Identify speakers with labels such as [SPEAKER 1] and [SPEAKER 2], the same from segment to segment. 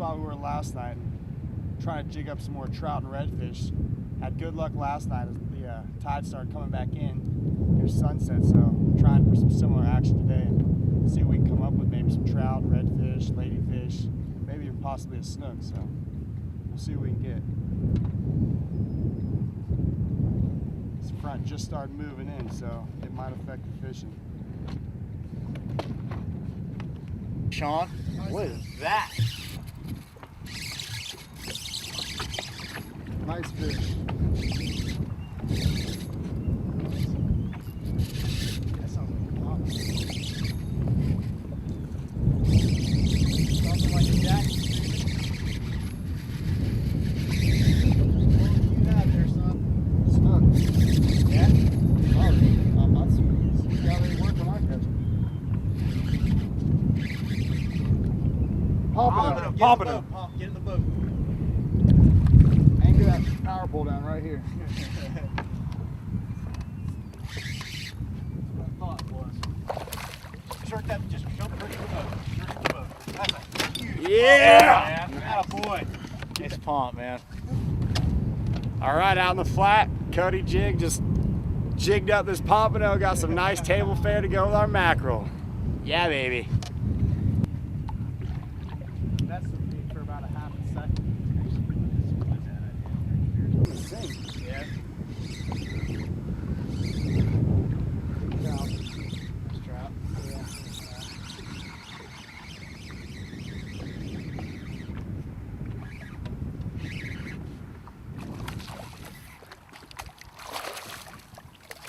[SPEAKER 1] spot we were last night and trying to jig up some more trout and redfish. Had good luck last night as the tide started coming back in near sunset, so I'm trying for some similar action today and see if we can come up with maybe some trout, redfish, ladyfish, maybe even possibly a snook, so we'll see what we can get. This front just started moving in, so it might affect the fishing.
[SPEAKER 2] Sean, what is that?
[SPEAKER 1] Nice fish.
[SPEAKER 2] That sounds like a pop. Something like a jack. What do you have there, son?
[SPEAKER 1] Snook.
[SPEAKER 2] Yeah?
[SPEAKER 1] Oh, not sweet. He's got any work when I catch him. Popping him.
[SPEAKER 2] Get in the boat.
[SPEAKER 1] Anchor that power pole down right here.
[SPEAKER 2] That's what I thought it was. Jerk that, just jump right in the boat. Jerk in the boat. That's a huge
[SPEAKER 1] Yeah!
[SPEAKER 2] pump, man. Attaboy. It's a pump, man.
[SPEAKER 1] All right, out in the flat, Cody jig just jigged up this pompano, got some nice table fare to go with our mackerel. Yeah, baby. That's for about a half a second.
[SPEAKER 2] Yeah.
[SPEAKER 1] Trout.
[SPEAKER 2] Nice trout.
[SPEAKER 1] Yeah.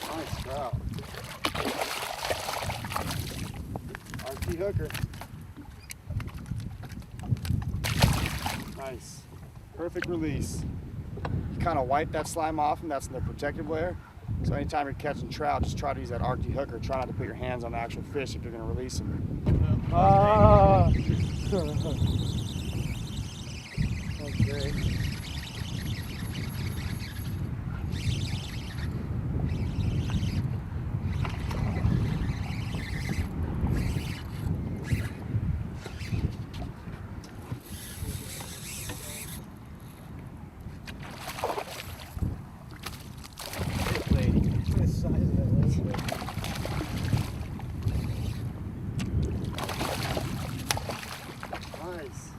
[SPEAKER 1] Nice trout. RT hooker. Nice. Perfect release. You kind of wipe that slime off and that's in the protective layer. So anytime you're catching trout, just try to use that RT hooker. Try not to put your hands on the actual fish if you're going to release them. Ah! That's great. Nice.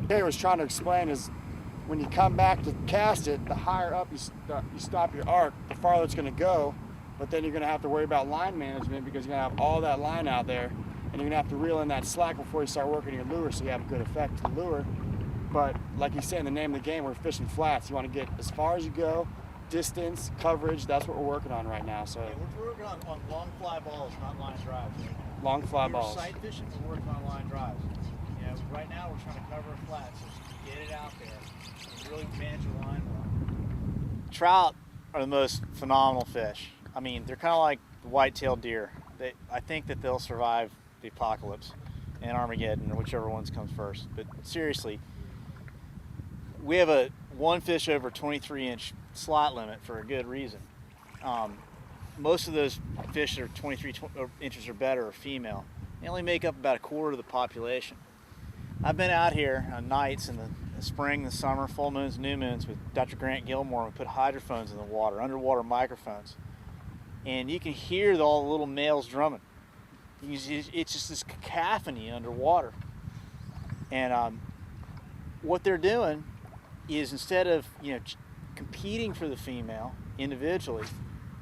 [SPEAKER 1] Terry was trying to explain is when you come back to cast it, the higher up you stop your arc, the farther it's going to go, but then you're going to have to worry about line management because you're going to have all that line out there and you're going to have to reel in that slack before you start working your lure so you have a good effect to the lure. But like you say, in the name of the game, we're fishing flats. You want to get as far as you go, distance, coverage, that's what we're working on right now. So
[SPEAKER 2] Yeah, we're working on long fly balls, not line drives.
[SPEAKER 1] long fly
[SPEAKER 2] We're
[SPEAKER 1] balls.
[SPEAKER 2] sight fishing, we're working on line drives. You know, right now we're trying to cover a flat, so get it out there and really manage your line well. Trout are the most phenomenal fish. I mean, they're kind of like the white-tailed deer. I think that they'll survive the apocalypse and Armageddon, or whichever ones comes first. But seriously, we have a one fish over 23-inch slot limit for a good reason. Most of those fish that are 23 inches or better are female. They only make up about a quarter of the population. I've been out here on nights in the spring, the summer, full moons, new moons with Dr. Grant Gilmore. We put hydrophones in the water, underwater microphones. And you can hear all the little males drumming. It's just this cacophony underwater. And what they're doing is instead of competing for the female individually,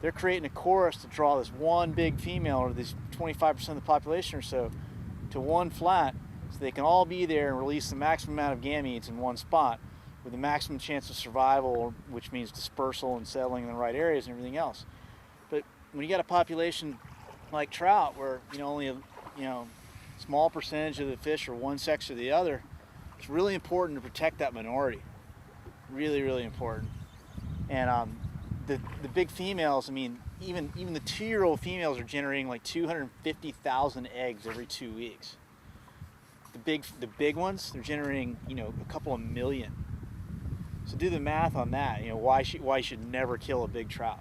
[SPEAKER 2] they're creating a chorus to draw this one big female, or this 25% of the population or so, to one flat, so they can all be there and release the maximum amount of gametes in one spot with the maximum chance of survival, which means dispersal and settling in the right areas and everything else. But when you got a population like trout, where only a small percentage of the fish are one sex or the other, it's really important to protect that minority. Really, really important. And the big females, I mean, even the 2-year-old females are generating like 250,000 eggs every 2 weeks. the big ones, they're generating, you know, a couple of million. So do the math on that. You know, why you should never kill a big trout.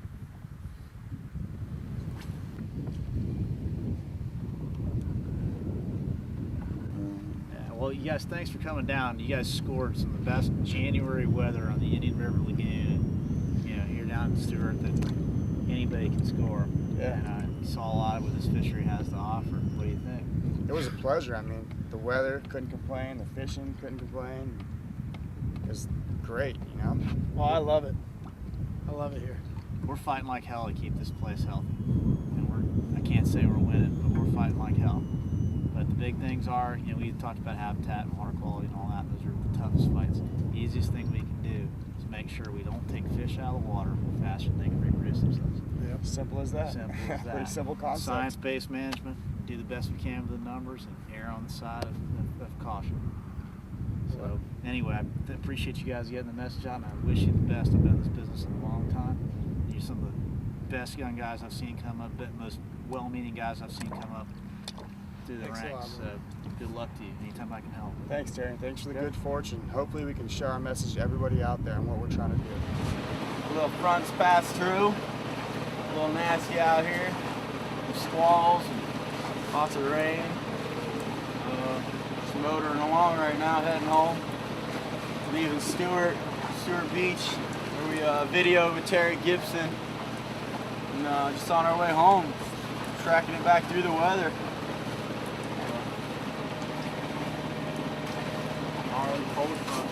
[SPEAKER 2] Yeah, well, you guys, thanks for coming down. You guys scored some of the best January weather on the Indian River Lagoon. You know, here down in Stewart that anybody can score.
[SPEAKER 1] Yeah.
[SPEAKER 2] And I saw a lot of what this fishery has to offer. What do you think?
[SPEAKER 1] It was a pleasure. I mean, the weather, couldn't complain. The fishing, couldn't complain. It was great, you know?
[SPEAKER 3] Well, I love it. I love it here.
[SPEAKER 2] We're fighting like hell to keep this place healthy. And I can't say we're winning, but we're fighting like hell. But the big things are, you know, we talked about habitat and water quality and all that. Those are the toughest fights. The easiest thing we can do is make sure we don't take fish out of the water faster than they can reproduce themselves.
[SPEAKER 1] Yep. Simple as that.
[SPEAKER 2] Simple as that.
[SPEAKER 1] Pretty simple concept.
[SPEAKER 2] Science-based management. Do the best we can with the numbers and err on the side of caution. So anyway, I appreciate you guys getting the message out, and I wish you the best. I've been in this business a long time. You're some of the best young guys I've seen come up, the most well-meaning guys I've seen come up through the
[SPEAKER 3] Thanks a
[SPEAKER 2] ranks.
[SPEAKER 3] lot,
[SPEAKER 2] So good luck to you. Anytime I can help.
[SPEAKER 1] Thanks, Terry. Thanks for the
[SPEAKER 3] Yeah.
[SPEAKER 1] good fortune. Hopefully we can share our message to everybody out there and what we're trying to do.
[SPEAKER 4] A little fronts pass through. A little nasty out here. Some squalls and lots of rain. Just motoring along right now, heading home. Leaving Stewart Beach, where we videoed with Terry Gibson. And just on our way home, tracking it back through the weather. Gnarly cold front.